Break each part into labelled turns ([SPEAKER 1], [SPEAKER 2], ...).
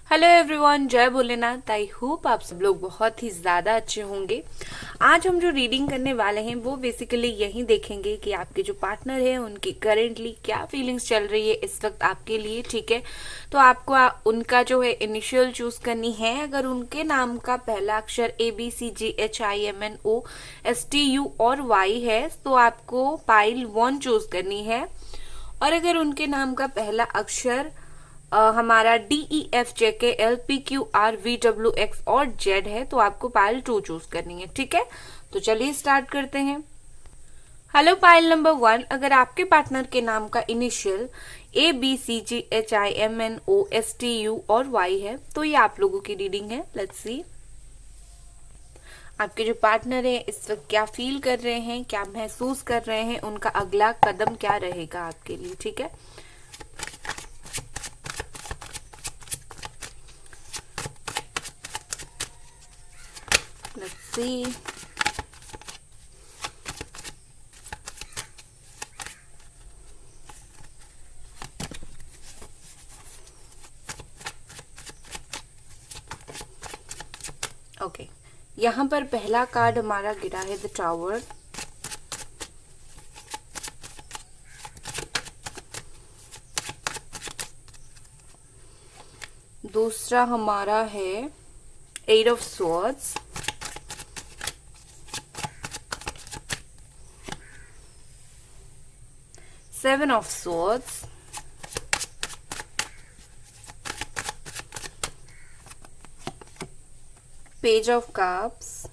[SPEAKER 1] Hello everyone, जय Bholenath. I hope आप सब लोग बहुत ही ज़्यादा अच्छे होंगे। आज हम जो रीडिंग करने वाले हैं वो बेसिकली यही देखेंगे कि आपके जो पार्टनर है उनकी करेंटली क्या फीलिंग्स चल रही है इस वक्त आपके लिए। ठीक है, तो आपको उनका जो है इनिशियल चूज करनी है। अगर उनके नाम का पहला अक्षर ABCGHIMNOSTU और Y है तो आपको पाइल 1 चूज करनी है। और अगर उनके नाम का पहला अक्षर हमारा DEFJKLPQRVWX और जेड है तो आपको पाइल 2 चूज करनी है। ठीक है, तो चलिए स्टार्ट करते हैं। हेलो पाइल नंबर 1, अगर आपके पार्टनर के नाम का इनिशियल ABCGHIMNOSTU और Y है तो ये आप लोगों की रीडिंग है। लेट्स सी आपके जो पार्टनर है इस वक्त क्या फील कर रहे हैं, क्या महसूस कर रहे हैं, उनका अगला कदम क्या रहेगा आपके लिए। ठीक है, लेट्स सी। ओके, यहाँ पर पहला कार्ड हमारा गिरा है द टावर। दूसरा हमारा है 8 of swords. Seven of Swords, Page of Cups,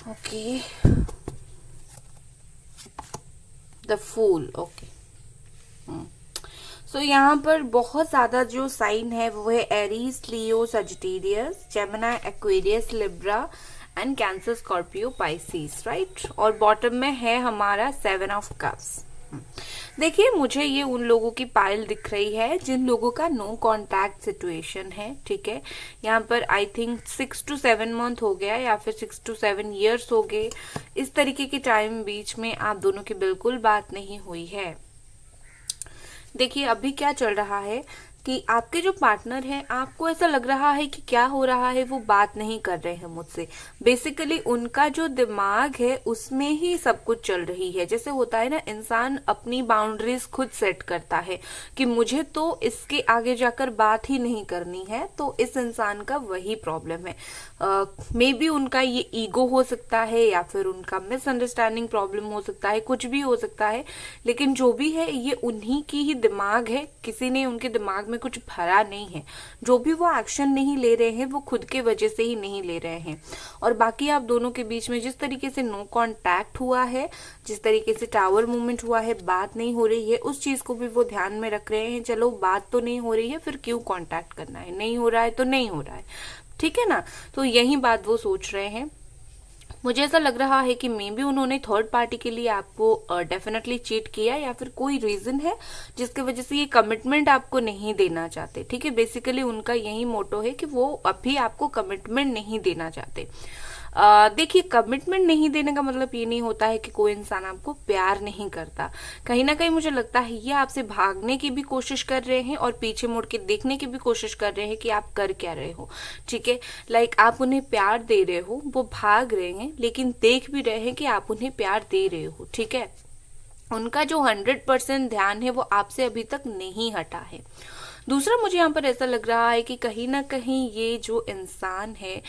[SPEAKER 1] okay, The Fool, okay। सो यहाँ पर बहुत ज्यादा जो साइन है वो है Aries, Leo, Sagittarius, Gemini, Aquarius, Libra and cancer, Scorpio, Pisces, right. और बॉटम में है हमारा 7 ऑफ कप्स। देखिए, मुझे ये उन लोगों की पाइल दिख रही है जिन लोगों का नो कांटेक्ट सिचुएशन है। ठीक है, यहाँ पर आई थिंक 6 to 7 मंथ हो गया या फिर 6 to 7 years हो गए। इस तरीके के टाइम बीच में आप दोनों की बिल्कुल बात नहीं हुई है। देखिए, अभी क्या चल रहा है कि आपके जो पार्टनर हैं, आपको ऐसा लग रहा है कि क्या हो रहा है, वो बात नहीं कर रहे हैं मुझसे। बेसिकली उनका जो दिमाग है उसमें ही सब कुछ चल रही है। जैसे होता है ना, इंसान अपनी बाउंड्रीज खुद सेट करता है कि मुझे तो इसके आगे जाकर बात ही नहीं करनी है, तो इस इंसान का वही प्रॉब्लम है। मे बी उनका ये ईगो हो सकता है या फिर उनका मिसअंडरस्टैंडिंग प्रॉब्लम हो सकता है, कुछ भी हो सकता है। लेकिन जो भी है ये उन्हीं की ही दिमाग है, किसी ने उनके दिमाग में कुछ भरा नहीं है। जो भी वो एक्शन नहीं ले रहे हैं वो खुद के वजह से ही नहीं ले रहे हैं। और बाकी आप दोनों के बीच में जिस तरीके से नो कांटेक्ट हुआ है, जिस तरीके से टावर मूवमेंट हुआ है, बात नहीं हो रही है, उस चीज को भी वो ध्यान में रख रहे हैं। चलो, बात तो नहीं हो रही है, फिर क्यों कांटेक्ट करना है, नहीं हो रहा है तो नहीं हो रहा है। ठीक है ना, तो यही बात वो सोच रहे हैं। मुझे ऐसा लग रहा है कि मे बी उन्होंने थर्ड पार्टी के लिए आपको डेफिनेटली चीट किया, या फिर कोई रीजन है जिसकी वजह से ये कमिटमेंट आपको नहीं देना चाहते। ठीक है, बेसिकली उनका यही मोटो है कि वो अभी आपको कमिटमेंट नहीं देना चाहते। देखिए, कमिटमेंट नहीं देने का मतलब ये नहीं होता है कि कोई इंसान आपको प्यार नहीं करता। कहीं ना कहीं मुझे लगता है ये आपसे भागने की भी कोशिश कर रहे हैं और पीछे मुड़ के देखने की भी कोशिश कर रहे हैं कि आप कर क्या रहे हो। ठीक है, लाइक आप उन्हें प्यार दे रहे हो, वो भाग रहे हैं, लेकिन देख भी रहे हैं कि आप उन्हें प्यार दे रहे हो। ठीक है, उनका जो 100% ध्यान है वो आपसे अभी तक नहीं हटा है। दूसरा, मुझे यहाँ पर ऐसा लग रहा है कि कहीं ना कहीं ये जो इंसान है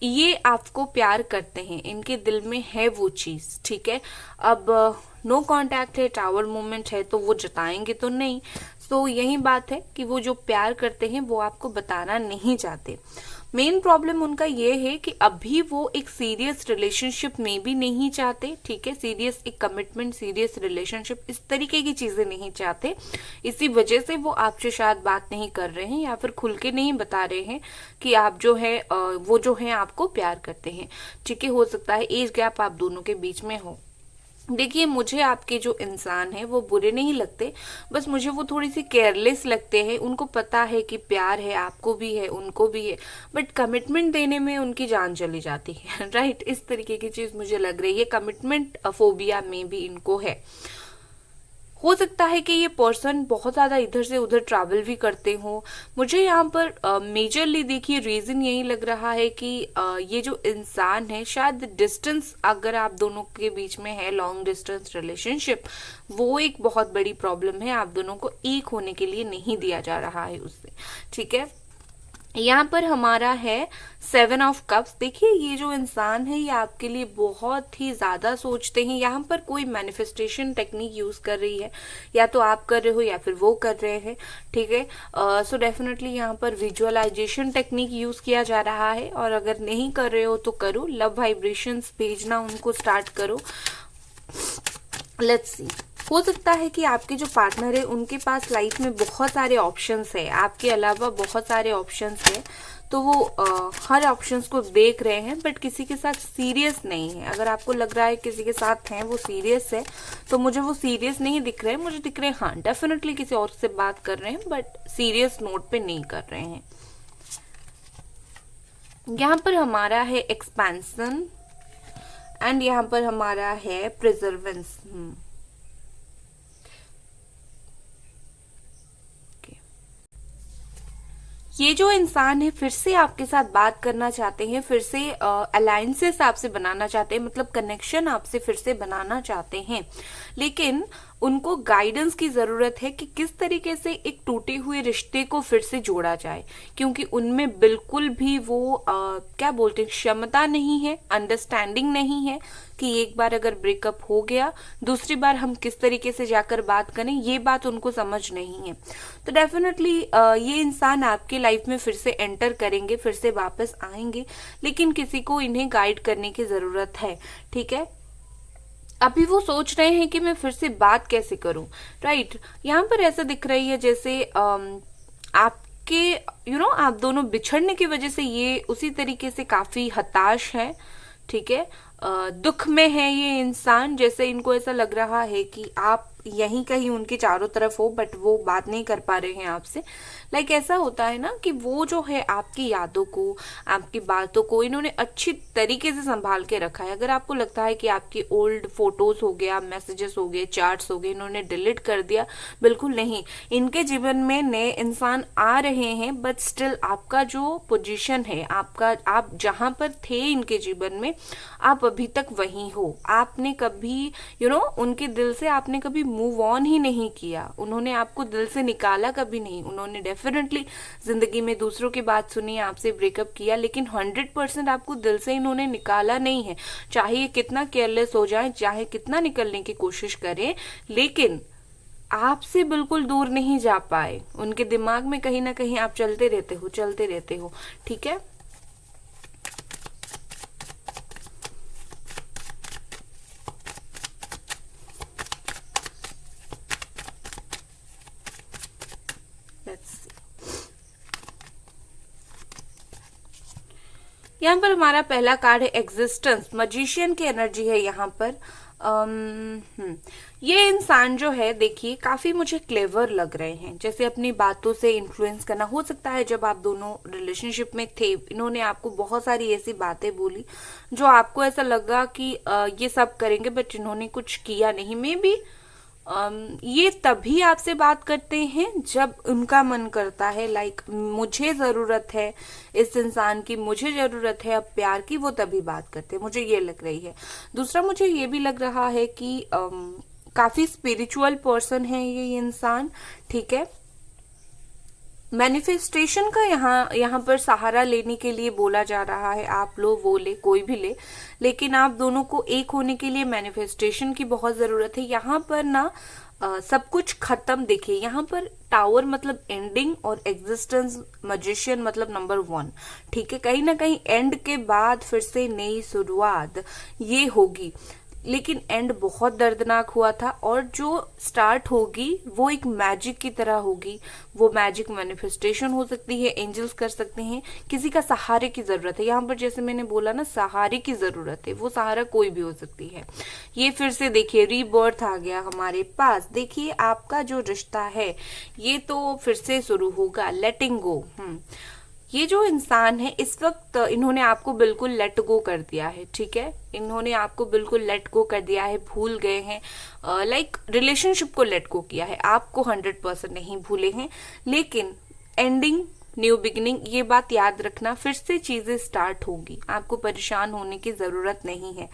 [SPEAKER 1] ये आपको प्यार करते हैं, इनके दिल में है वो चीज। ठीक है, अब नो कांटेक्ट है, टावर मूवमेंट है, तो वो जताएंगे तो नहीं। तो यही बात है कि वो जो प्यार करते हैं वो आपको बताना नहीं चाहते। मेन प्रॉब्लम उनका ये है कि अभी वो एक सीरियस रिलेशनशिप में भी नहीं चाहते। ठीक है, सीरियस एक कमिटमेंट, सीरियस रिलेशनशिप, इस तरीके की चीजें नहीं चाहते। इसी वजह से वो आपसे शायद बात नहीं कर रहे हैं या फिर खुल के नहीं बता रहे हैं कि आप जो है वो जो है आपको प्यार करते हैं। ठीक है, हो सकता है एज गैप आप दोनों के बीच में हो। देखिए, मुझे आपके जो इंसान है वो बुरे नहीं लगते, बस मुझे वो थोड़ी सी केयरलेस लगते हैं। उनको पता है कि प्यार है, आपको भी है, उनको भी है, बट कमिटमेंट देने में उनकी जान चली जाती है। राइट, इस तरीके की चीज मुझे लग रही है। कमिटमेंट फोबिया में भी इनको है। हो सकता है कि ये पर्सन बहुत ज़्यादा इधर से उधर ट्रैवल भी करते हो। मुझे यहाँ पर मेजरली देखिए रीज़न यही लग रहा है कि ये जो इंसान है, शायद डिस्टेंस अगर आप दोनों के बीच में है, लॉन्ग डिस्टेंस रिलेशनशिप, वो एक बहुत बड़ी प्रॉब्लम है। आप दोनों को एक होने के लिए नहीं दिया जा रहा है उससे, ठीक है। यहाँ पर हमारा है 7 ऑफ कप्स। देखिए ये जो इंसान है ये आपके लिए बहुत ही ज्यादा सोचते हैं। यहाँ पर कोई मैनिफेस्टेशन टेक्निक यूज कर रही है, या तो आप कर रहे हो या फिर वो कर रहे हैं, ठीक है। सो डेफिनेटली यहाँ पर विजुअलाइजेशन टेक्निक यूज किया जा रहा है, और अगर नहीं कर रहे हो तो करो, लव वाइब्रेशंस भेजना उनको स्टार्ट करो। लेट्स सी, हो सकता है कि आपके जो पार्टनर है उनके पास लाइफ में बहुत सारे ऑप्शंस है, आपके अलावा बहुत सारे ऑप्शंस है, तो वो हर ऑप्शंस को देख रहे हैं, बट किसी के साथ सीरियस नहीं है। अगर आपको लग रहा है किसी के साथ हैं वो सीरियस है, तो मुझे वो सीरियस नहीं दिख रहे हैं। मुझे दिख रहे हैं हाँ डेफिनेटली किसी और से बात कर रहे हैं, बट सीरियस नोट पे नहीं कर रहे हैं। यहाँ पर हमारा है एक्सपेंशन, एंड यहाँ पर हमारा है प्रिजर्वेंस। ये जो इंसान है फिर से आपके साथ बात करना चाहते हैं, फिर से अलायंसेस आपसे बनाना चाहते हैं, मतलब कनेक्शन आपसे फिर से बनाना चाहते हैं, लेकिन उनको गाइडेंस की जरूरत है कि किस तरीके से एक टूटे हुए रिश्ते को फिर से जोड़ा जाए, क्योंकि उनमें बिल्कुल भी वो क्या बोलते हैं, क्षमता नहीं है, अंडरस्टैंडिंग नहीं है कि एक बार अगर ब्रेकअप हो गया दूसरी बार हम किस तरीके से जाकर बात करें, ये बात उनको समझ नहीं है। तो डेफिनेटली ये इंसान आपके लाइफ में फिर से एंटर करेंगे, फिर से वापस आएंगे, लेकिन किसी को इन्हें गाइड करने की जरूरत है, ठीक है। अभी वो सोच रहे हैं कि मैं फिर से बात कैसे करूं, राइट। यहाँ पर ऐसा दिख रही है जैसे आपके आप दोनों बिछड़ने की वजह से ये उसी तरीके से काफी हताश है, ठीक है। दुख में है ये इंसान, जैसे इनको ऐसा लग रहा है कि आप यहीं कहीं उनके चारों तरफ हो, बट वो बात नहीं कर पा रहे हैं आपसे। लाइक ऐसा होता है ना कि वो जो है आपकी यादों को, आपकी बातों को इन्होंने अच्छी तरीके से संभाल के रखा है। अगर आपको लगता है कि आपकी ओल्ड फोटोज हो गया, मैसेजेस हो गए, चार्ट्स हो गए, इन्होंने डिलीट कर दिया, बिल्कुल नहीं। इनके जीवन में नए इंसान आ रहे हैं, बट स्टिल आपका जो पोजीशन है, आपका आप जहां पर थे इनके जीवन में, आप अभी तक वहीं हो। आपने कभी उनके दिल से आपने कभी मूव ऑन ही नहीं किया, उन्होंने आपको दिल से निकाला कभी नहीं। उन्होंने डेफिनेटली जिंदगी में दूसरों की बात सुनी, आपसे ब्रेकअप किया, लेकिन 100% आपको दिल से इन्होंने निकाला नहीं है। चाहे ये कितना केयरलेस हो जाए, चाहे कितना निकलने की कोशिश करें, लेकिन आपसे बिल्कुल दूर नहीं जा पाए। उनके दिमाग में कहीं ना कहीं आप चलते रहते हो, ठीक है। यहाँ पर हमारा पहला कार्ड है एग्जिस्टेंस, मजिशियन की एनर्जी है यहाँ पर। ये इंसान जो है देखिए काफी मुझे क्लेवर लग रहे हैं, जैसे अपनी बातों से इन्फ्लुएंस करना। हो सकता है जब आप दोनों रिलेशनशिप में थे इन्होंने आपको बहुत सारी ऐसी बातें बोली जो आपको ऐसा लगा कि ये सब करेंगे, बट इन्होंने कुछ किया नहीं। मे बी ये तभी आपसे बात करते हैं जब उनका मन करता है, लाइक मुझे जरूरत है इस इंसान की, मुझे जरूरत है अब प्यार की, वो तभी बात करते हैं, मुझे ये लग रही है। दूसरा मुझे ये भी लग रहा है कि काफी स्पिरिचुअल पर्सन है ये इंसान, ठीक है। मैनिफेस्टेशन का यहाँ पर सहारा लेने के लिए बोला जा रहा है, आप लो वो ले कोई भी ले, लेकिन आप दोनों को एक होने के लिए मैनिफेस्टेशन की बहुत जरूरत है। यहाँ पर ना सब कुछ खत्म, देखिए यहाँ पर टावर मतलब एंडिंग और एग्जिस्टेंस, मजिशियन मतलब नंबर 1, ठीक है। कहीं ना कहीं एंड के बाद फिर से नई शुरुआत ये होगी, लेकिन एंड बहुत दर्दनाक हुआ था, और जो स्टार्ट होगी वो एक मैजिक की तरह होगी। वो मैजिक मैनिफेस्टेशन हो सकती है, एंजल्स कर सकते हैं, किसी का सहारे की जरूरत है। यहाँ पर जैसे मैंने बोला ना सहारे की जरूरत है, वो सहारा कोई भी हो सकती है। ये फिर से देखिए रीबर्थ आ गया हमारे पास। देखिए आपका जो रिश्ता है ये तो फिर से शुरू होगा, लेटिंग गो। ये जो इंसान है इस वक्त इन्होंने आपको बिल्कुल लेट गो कर दिया है, ठीक है, इन्होंने आपको बिल्कुल लेट गो कर दिया है, भूल गए हैं, लाइक रिलेशनशिप को लेट गो किया है, आपको 100% नहीं भूले हैं। लेकिन एंडिंग न्यू बिगिनिंग, ये बात याद रखना, फिर से चीजें स्टार्ट होगी, आपको परेशान होने की जरूरत नहीं है।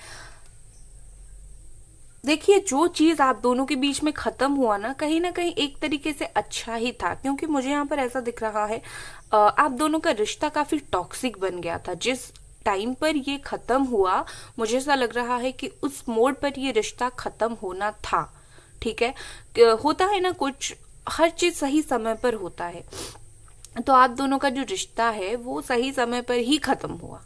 [SPEAKER 1] देखिए, जो चीज आप दोनों के बीच में खत्म हुआ ना कहीं एक तरीके से अच्छा ही था, क्योंकि मुझे यहाँ पर ऐसा दिख रहा है आप दोनों का रिश्ता काफी टॉक्सिक बन गया था। जिस टाइम पर ये खत्म हुआ, मुझे ऐसा लग रहा है कि उस मोड़ पर ये रिश्ता खत्म होना था, ठीक है। होता है ना, कुछ हर चीज सही समय पर होता है, तो आप दोनों का जो रिश्ता है वो सही समय पर ही खत्म हुआ,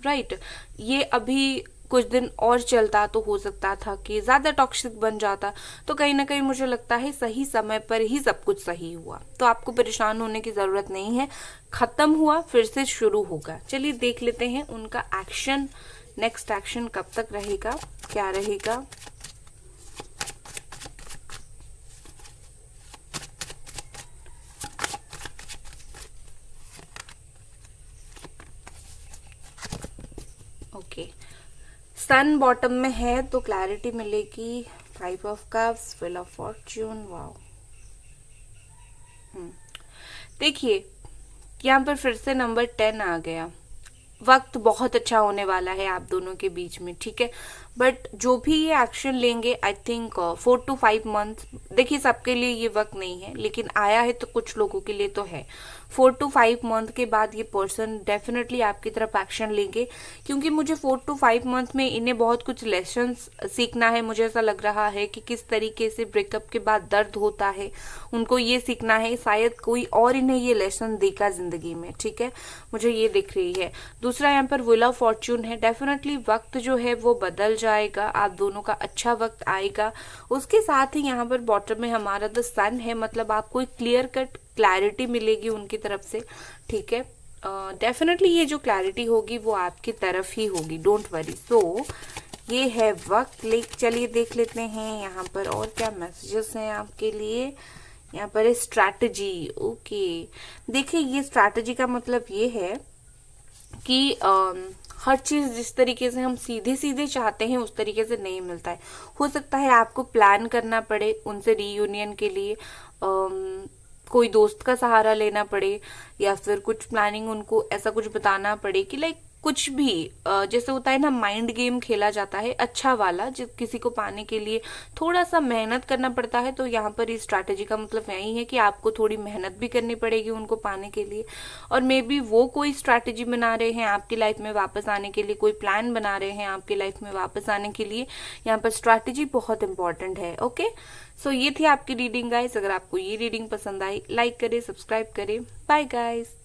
[SPEAKER 1] राइट। ये अभी कुछ दिन और चलता तो हो सकता था कि ज्यादा टॉक्सिक बन जाता, तो कहीं ना कहीं मुझे लगता है सही समय पर ही सब कुछ सही हुआ, तो आपको परेशान होने की जरूरत नहीं है। खत्म हुआ, फिर से शुरू होगा। चलिए देख लेते हैं उनका एक्शन, नेक्स्ट एक्शन कब तक रहेगा, क्या रहेगा। ओके, सन बॉटम में है तो क्लैरिटी मिलेगी। 5 of cups, wheel of Fortune, wow. देखिए, यहाँ पर फिर से नंबर 10 आ गया। वक्त बहुत अच्छा होने वाला है आप दोनों के बीच में, ठीक है। बट जो भी ये एक्शन लेंगे, आई थिंक 4 to 5 मंथ, देखिए सबके लिए ये वक्त नहीं है, लेकिन आया है तो कुछ लोगों के लिए तो है। 4 to 5 मंथ के बाद ये पर्सन डेफिनेटली आपकी तरफ एक्शन लेंगे, क्योंकि मुझे 4 to 5 मंथ में इन्हें बहुत कुछ लेसन्स सीखना है। मुझे ऐसा लग रहा है कि किस तरीके से ब्रेकअप के बाद दर्द होता है, उनको ये सीखना है। शायद कोई और इन्हें ये लेसन देगा जिंदगी में, ठीक है, मुझे ये दिख रही है। दूसरा यहाँ पर व्हील ऑफ फॉर्च्यून है, डेफिनेटली वक्त जो है वो बदल जाएगा, आप दोनों का अच्छा वक्त आएगा। उसके साथ ही यहाँ पर बॉटम में हमारा द सन है, मतलब आपको एक क्लियर कट क्लैरिटी मिलेगी उनकी तरफ से, ठीक है। डेफिनेटली ये जो क्लैरिटी होगी वो आपकी तरफ ही होगी, डोंट वरी। सो ये है वक्त। चलिए देख लेते हैं यहाँ पर और क्या मैसेजेस हैं आपके लिए। यहाँ पर है स्ट्रैटेजी, ओके। देखिए, ये स्ट्रैटेजी का मतलब ये है कि हर चीज जिस तरीके से हम सीधे सीधे चाहते हैं उस तरीके से नहीं मिलता है। हो सकता है आपको प्लान करना पड़े उनसे रीयूनियन के लिए, कोई दोस्त का सहारा लेना पड़े, या फिर कुछ प्लानिंग उनको ऐसा कुछ बताना पड़े कि लाइक कुछ भी जैसे होता है ना, माइंड गेम खेला जाता है अच्छा वाला, जिस किसी को पाने के लिए थोड़ा सा मेहनत करना पड़ता है। तो यहाँ पर इस स्ट्रैटेजी का मतलब यही है कि आपको थोड़ी मेहनत भी करनी पड़ेगी उनको पाने के लिए, और मे बी वो कोई स्ट्रैटेजी बना रहे हैं आपकी लाइफ में वापस आने के लिए, कोई प्लान बना रहे हैं आपकी लाइफ में वापस आने के लिए। यहाँ पर स्ट्रैटेजी बहुत इंपॉर्टेंट है, ओके। सो ये थी आपकी रीडिंग गाइस। अगर आपको ये रीडिंग पसंद आई, लाइक करें, सब्सक्राइब करें। Bye guys.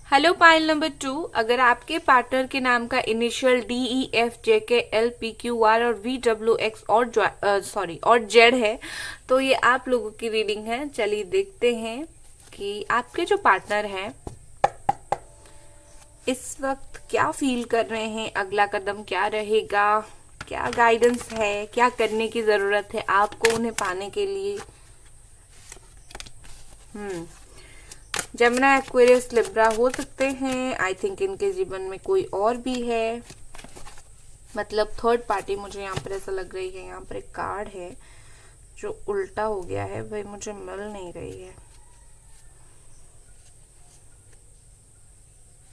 [SPEAKER 1] Hello pile number 2, अगर आपके पार्टनर के नाम का इनिशियल DEFJKLPQR और VWX और जेड है, तो ये आप लोगों की रीडिंग है। चलिए देखते हैं कि आपके जो पार्टनर हैं इस वक्त क्या फील कर रहे हैं, अगला कदम क्या रहेगा, क्या गाइडेंस है, क्या करने की जरूरत है आपको उन्हें पाने के लिए। जेमिनी, एक्वेरियस, लिब्रा हो सकते हैं। आई थिंक इनके जीवन में कोई और भी है, मतलब थर्ड पार्टी मुझे यहाँ पर ऐसा लग रही है। यहाँ पर एक कार्ड है जो उल्टा हो गया है, भाई मुझे मिल नहीं रही है,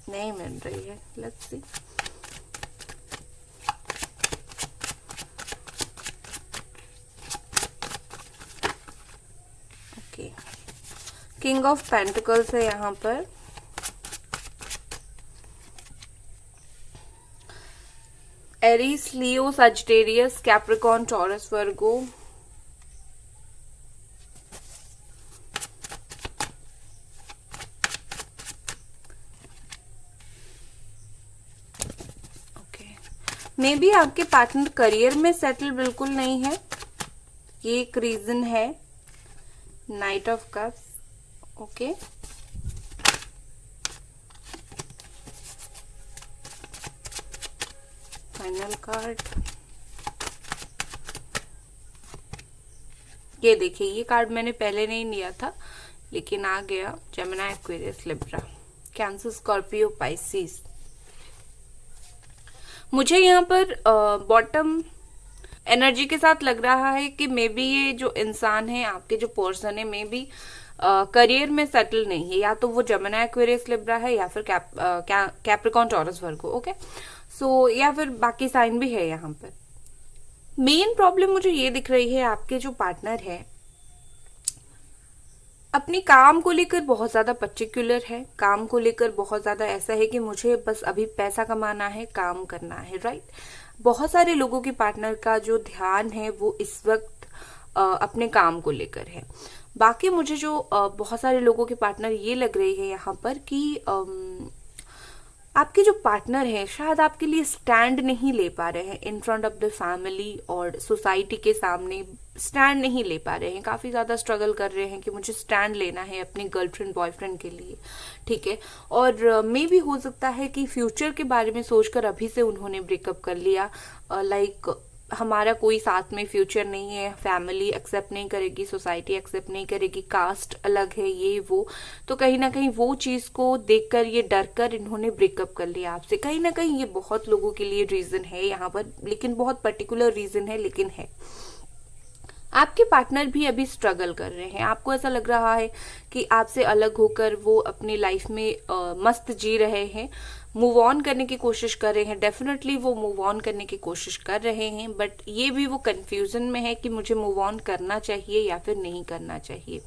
[SPEAKER 1] नहीं मिल रही है। Let's see. Okay, king of pentacles है यहाँ पर। Aries, Leo, Sagittarius, Capricorn, taurus, Virgo. Okay, may be आपके पार्टनर करियर में सेटल बिल्कुल नहीं है, ये एक रीजन है। Night of cups, okay. Final card, ये देखिए, ये कार्ड मैंने पहले नहीं लिया था लेकिन आ गया, Gemini, Aquarius, Libra. Cancer, Scorpio, Pisces. मुझे यहाँ पर बॉटम एनर्जी के साथ लग रहा है कि मे बी ये जो इंसान है, आपके जो पर्सन है, मे बी करियर में सेटल नहीं है। या तो वो जेमिनी, एक्वेरियस, लिब्रा है, या फिर कैप्रिकॉर्न, टॉरस, वर्गो। ओके, सो या फिर बाकी साइन भी है यहाँ पर। मेन प्रॉब्लम मुझे ये दिख रही है, आपके जो पार्टनर है अपनी काम को लेकर बहुत ज्यादा पर्टिकुलर है। काम को लेकर बहुत ज्यादा ऐसा है कि मुझे बस अभी पैसा कमाना है, काम करना है, राइट। बहुत सारे लोगों के पार्टनर का जो ध्यान है वो इस वक्त अपने काम को लेकर है। बाकी मुझे जो बहुत सारे लोगों के पार्टनर ये लग रही है यहाँ पर कि आपके जो पार्टनर है शायद आपके लिए स्टैंड नहीं ले पा रहे हैं in front of the family और सोसाइटी के सामने। स्टैंड नहीं ले पा रहे हैं, काफी ज्यादा स्ट्रगल कर रहे हैं कि मुझे स्टैंड लेना है अपनी गर्लफ्रेंड बॉयफ्रेंड के लिए, ठीक है। और मे भी हो सकता है कि फ्यूचर के बारे में सोचकर अभी से उन्होंने ब्रेकअप कर लिया। लाइक हमारा कोई साथ में फ्यूचर नहीं है, फैमिली एक्सेप्ट नहीं करेगी, सोसाइटी एक्सेप्ट नहीं करेगी, कास्ट अलग है, ये वो। तो कहीं ना कहीं वो चीज को देखकर, ये डर कर इन्होंने ब्रेकअप कर लिया आपसे। कहीं ना कहीं ये बहुत लोगों के लिए रीजन है यहाँ पर, लेकिन बहुत पर्टिकुलर रीजन है, लेकिन है। आपके पार्टनर भी अभी स्ट्रगल कर रहे हैं। आपको ऐसा लग रहा है कि आपसे अलग होकर वो अपनी लाइफ में मस्त जी रहे हैं, मूव ऑन करने की कोशिश कर रहे हैं। डेफिनेटली वो मूव ऑन करने की कोशिश कर रहे हैं, बट ये भी वो कंफ्यूजन में है कि मुझे मूव ऑन करना चाहिए या फिर नहीं करना चाहिए,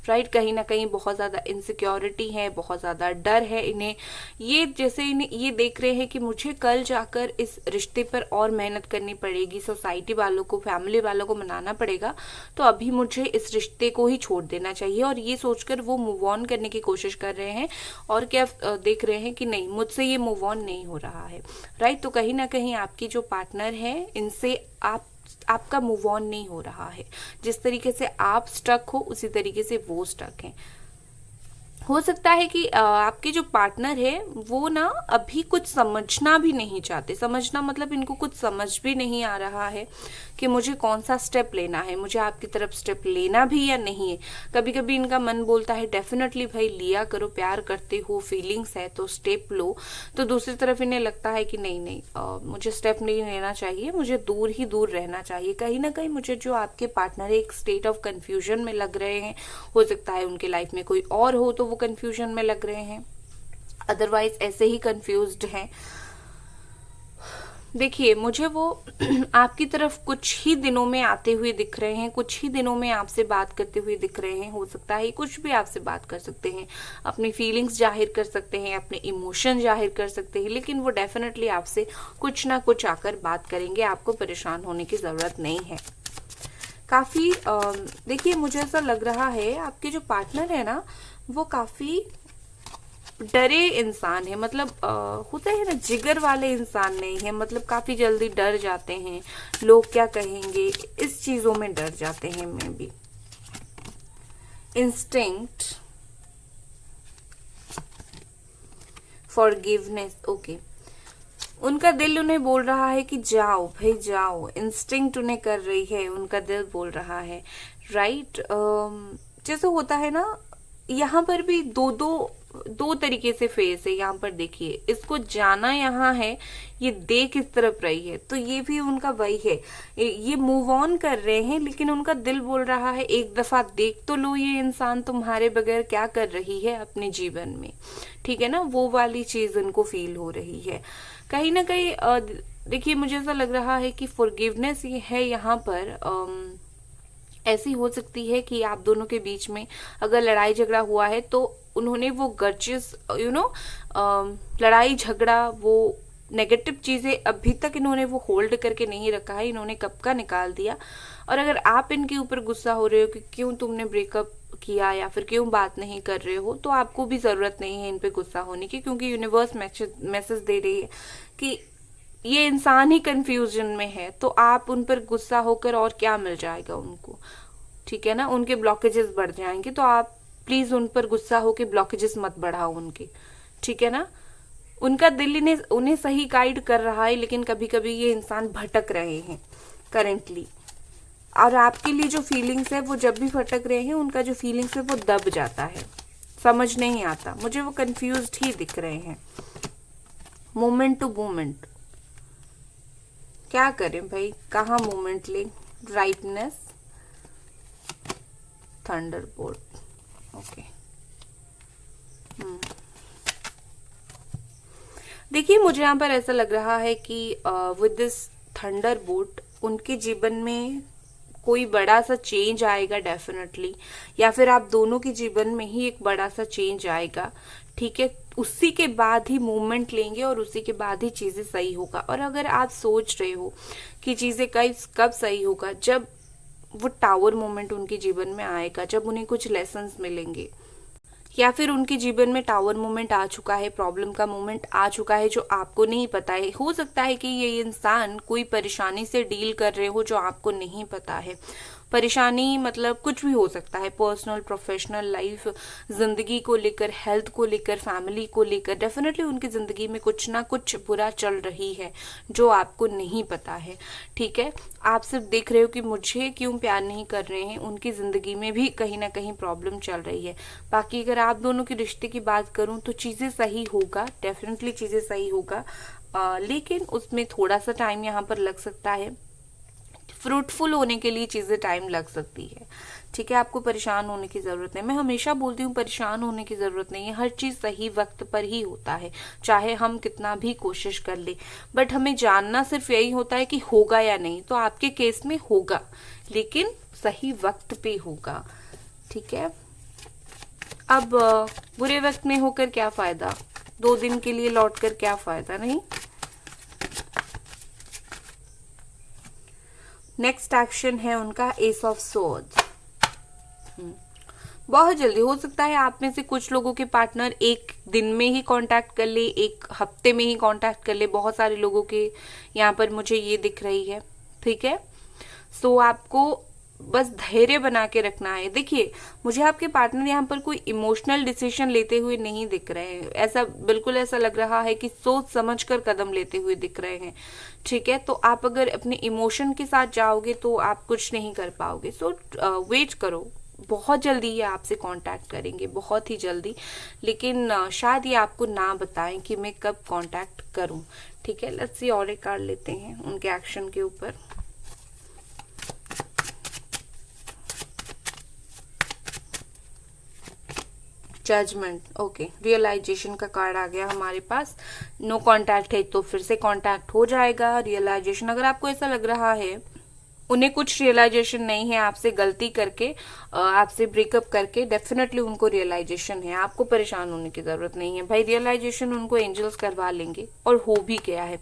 [SPEAKER 1] राइट। कहीं ना कहीं बहुत ज्यादा इनसिक्योरिटी है, बहुत ज्यादा डर है इन्हें। ये जैसे इन्हें ये देख रहे हैं कि मुझे कल जाकर इस रिश्ते पर और मेहनत करनी पड़ेगी, सोसाइटी वालों को, फैमिली वालों को मनाना पड़ेगा, तो अभी मुझे इस रिश्ते को ही छोड़ देना चाहिए। और ये सोचकर वो मूव ऑन करने की कोशिश कर रहे हैं और क्या देख रहे हैं कि नहीं, मुझसे ये मूव ऑन नहीं हो रहा है, राइट। तो कहीं ना कहीं आपकी जो पार्टनर है इनसे आपका मूव ऑन नहीं हो रहा है। जिस तरीके से आप स्टक हो उसी तरीके से वो स्टक हैं। हो सकता है कि आपके जो पार्टनर है वो ना अभी कुछ समझना भी नहीं चाहते। समझना मतलब इनको कुछ समझ भी नहीं आ रहा है कि मुझे कौन सा स्टेप लेना है, मुझे आपकी तरफ स्टेप लेना भी या नहीं है। कभी कभी इनका मन बोलता है डेफिनेटली भाई लिया करो, प्यार करते हो, फीलिंग्स है तो स्टेप लो। तो दूसरी तरफ इन्हें लगता है कि नहीं नहीं, मुझे स्टेप नहीं लेना चाहिए, मुझे दूर ही दूर रहना चाहिए। कहीं ना कहीं मुझे जो आपके पार्टनर है एक स्टेट ऑफ कंफ्यूजन में लग रहे हैं। हो सकता है उनके लाइफ में कोई और हो तो वो कंफ्यूजन में लग रहे हैं, अदरवाइज ऐसे ही कंफ्यूज्ड हैं। देखिए मुझे वो आपकी तरफ कुछ ही दिनों में आते हुए दिख रहे हैं, कुछ ही दिनों में आपसे बात करते हुए दिख रहे हैं। हो सकता है कुछ भी आपसे बात कर सकते हैं, अपनी फीलिंग्स जाहिर कर सकते हैं, अपने इमोशन जाहिर कर सकते हैं, लेकिन वो डेफिनेटली आपसे कुछ ना कुछ आकर बात करेंगे। आपको परेशान होने की जरूरत नहीं है। काफी देखिए मुझे ऐसा लग रहा है आपके जो पार्टनर है ना वो काफी डरे इंसान है। मतलब होता है ना, जिगर वाले इंसान नहीं है। मतलब काफी जल्दी डर जाते हैं, लोग क्या कहेंगे इस चीजों में डर जाते हैं। मैं भी इंस्टिंक्ट, फॉरगिवनेस, ओके। उनका दिल उन्हें बोल रहा है कि जाओ भाई जाओ, इंस्टिंक्ट उन्हें कर रही है, उनका दिल बोल रहा है, राइट। जैसे होता है ना, यहाँ पर भी दो तरीके से फेस है। यहाँ पर देखिए, इसको जाना यहाँ है, ये देख इस तरफ रही है, तो ये भी उनका वही है। ये मूव ऑन कर रहे हैं, लेकिन उनका दिल बोल रहा है एक दफा देख तो लो ये इंसान तुम्हारे बगैर क्या कर रही है अपने जीवन में, ठीक है ना। वो वाली चीज उनको फील हो रही है कहीं ना कहीं। देखिए मुझे ऐसा लग रहा है कि फॉरगिवनेस ये है यहाँ पर। ऐसी हो सकती है कि आप दोनों के बीच में अगर लड़ाई झगड़ा हुआ है तो उन्होंने वो गर्जेस लड़ाई झगड़ा, वो नेगेटिव चीजें अभी तक इन्होंने वो होल्ड करके नहीं रखा है, इन्होंने कब का निकाल दिया। और अगर आप इनके ऊपर गुस्सा हो रहे हो कि क्यों तुमने ब्रेकअप किया या फिर क्यों बात नहीं कर रहे हो, तो आपको भी जरूरत नहीं है इन पे गुस्सा होने की, क्योंकि यूनिवर्स मैसेज दे रही है कि ये इंसान ही कंफ्यूजन में है। तो आप उन पर गुस्सा होकर और क्या मिल जाएगा उनको, ठीक है ना। उनके ब्लॉकेजेस बढ़ जाएंगे, तो आप प्लीज उन पर गुस्सा होकर ब्लॉकेजेस मत बढ़ाओ उनके, ठीक है ना। उनका दिल उन्हें सही गाइड कर रहा है, लेकिन कभी कभी ये इंसान भटक रहे हैं करेंटली। और आपके लिए जो फीलिंग्स है वो जब भी भटक रहे हैं, उनका जो फीलिंग्स है वो दब जाता है, समझ नहीं आता, मुझे वो कंफ्यूज्ड ही दिख रहे हैं। मोमेंट टू मोमेंट, क्या करें भाई, कहाँ मोमेंट ले? Rightness, Thunderbolt, okay. देखिए मुझे यहाँ पर ऐसा लग रहा है कि विद दिस थंडरबोल्ट उनके जीवन में कोई बड़ा सा चेंज आएगा डेफिनेटली, या फिर आप दोनों के जीवन में ही एक बड़ा सा चेंज आएगा, ठीक है। उसी के बाद ही मूवमेंट लेंगे और उसी के बाद ही चीजें सही होगा। और अगर आप सोच रहे हो कि चीजें कब सही होगा, जब वो टावर मोमेंट उनके जीवन में आएगा, जब उन्हें कुछ लेसन्स मिलेंगे, या फिर उनके जीवन में टावर मोमेंट आ चुका है, प्रॉब्लम का मोमेंट आ चुका है जो आपको नहीं पता है। हो सकता है कि ये इंसान कोई परेशानी से डील कर रहे हो जो आपको नहीं पता है। परेशानी मतलब कुछ भी हो सकता है, पर्सनल, प्रोफेशनल लाइफ, जिंदगी को लेकर, हेल्थ को लेकर, फैमिली को लेकर। डेफिनेटली उनकी जिंदगी में कुछ ना कुछ बुरा चल रही है जो आपको नहीं पता है, ठीक है। आप सिर्फ देख रहे हो कि मुझे क्यों प्यार नहीं कर रहे हैं, उनकी जिंदगी में भी कहीं ना कहीं प्रॉब्लम चल रही है। बाकी अगर आप दोनों के रिश्ते की बात करूं तो चीजें सही होगा, डेफिनेटली चीजें सही होगा, लेकिन उसमें थोड़ा सा टाइम यहाँ पर लग सकता है। फ्रूटफुल होने के लिए चीजें टाइम लग सकती है, ठीक है। आपको परेशान होने की जरूरत नहीं, मैं हमेशा बोलती हूँ परेशान होने की जरूरत नहीं है। हर चीज सही वक्त पर ही होता है, चाहे हम कितना भी कोशिश कर ले, बट हमें जानना सिर्फ यही होता है कि होगा या नहीं। तो आपके केस में होगा, लेकिन सही वक्त पे होगा, ठीक है। अब बुरे वक्त में होकर क्या फायदा, 2 दिन के लिए लौट कर क्या फायदा, नहीं। नेक्स्ट एक्शन है उनका एस ऑफ सोर्ड्स। बहुत जल्दी हो सकता है आप में से कुछ लोगों के पार्टनर एक दिन में ही कांटेक्ट कर ले, एक हफ्ते में ही कांटेक्ट कर ले। बहुत सारे लोगों के यहाँ पर मुझे ये दिख रही है, ठीक है। सो आपको बस धैर्य बना के रखना है। देखिए मुझे आपके पार्टनर यहाँ पर कोई इमोशनल डिसीजन लेते हुए नहीं दिख रहे हैं, ऐसा बिल्कुल ऐसा लग रहा है कि सोच समझकर कदम लेते हुए दिख रहे हैं, ठीक है। तो आप अगर अपने इमोशन के साथ जाओगे तो आप कुछ नहीं कर पाओगे। सो वेट करो, बहुत जल्दी ये आपसे कांटेक्ट करेंगे, बहुत ही जल्दी, लेकिन शायद ये आपको ना बताएं कि मैं कब कांटेक्ट करूं, ठीक है। लेट्स सी और एक कार्ड लेते हैं उनके एक्शन के ऊपर। जजमेंट, ओके, रियलाइजेशन का कार्ड आ गया हमारे पास। नो कांटेक्ट है तो फिर से कांटेक्ट हो जाएगा। रियलाइजेशन, अगर आपको ऐसा लग रहा है उन्हें कुछ रियलाइजेशन नहीं है आपसे गलती करके, आपसे ब्रेकअप करके, डेफिनेटली उनको रियलाइजेशन है। आपको परेशान होने की जरूरत नहीं है भाई, रियलाइजेशन उनको एंजल्स करवा लेंगे और हो भी गया है।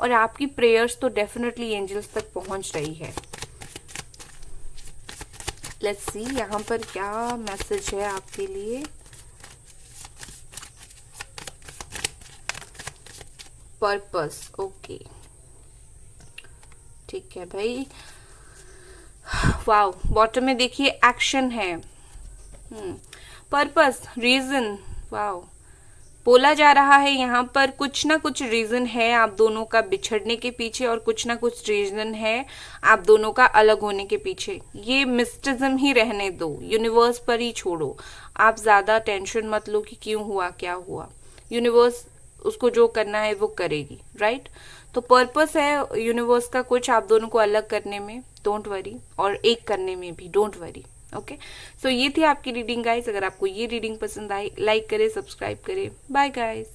[SPEAKER 1] और आपकी प्रेयर्स तो डेफिनेटली एंजल्स तक पहुंच रही है। लेट्स सी यहाँ पर क्या मैसेज है आपके लिए। पर्पस, ओके, ठीक है भाई। वाओ, बॉटम में देखिए एक्शन है, पर्पस, रीजन। वाओ, बोला जा रहा है यहाँ पर कुछ ना कुछ रीजन है आप दोनों का बिछड़ने के पीछे, और कुछ ना कुछ रीजन है आप दोनों का अलग होने के पीछे। ये मिस्टिज्म ही रहने दो, यूनिवर्स पर ही छोड़ो। आप ज्यादा टेंशन मत लो कि क्यों हुआ, क्या हुआ। यूनिवर्स उसको जो करना है वो करेगी, राइट। तो पर्पस है यूनिवर्स का कुछ आप दोनों को अलग करने में, डोंट वरी, और एक करने में भी डोंट वरी, ओके। सो ये थी आपकी रीडिंग गाइस। अगर आपको ये रीडिंग पसंद आई, लाइक करें, सब्सक्राइब करें। Bye guys.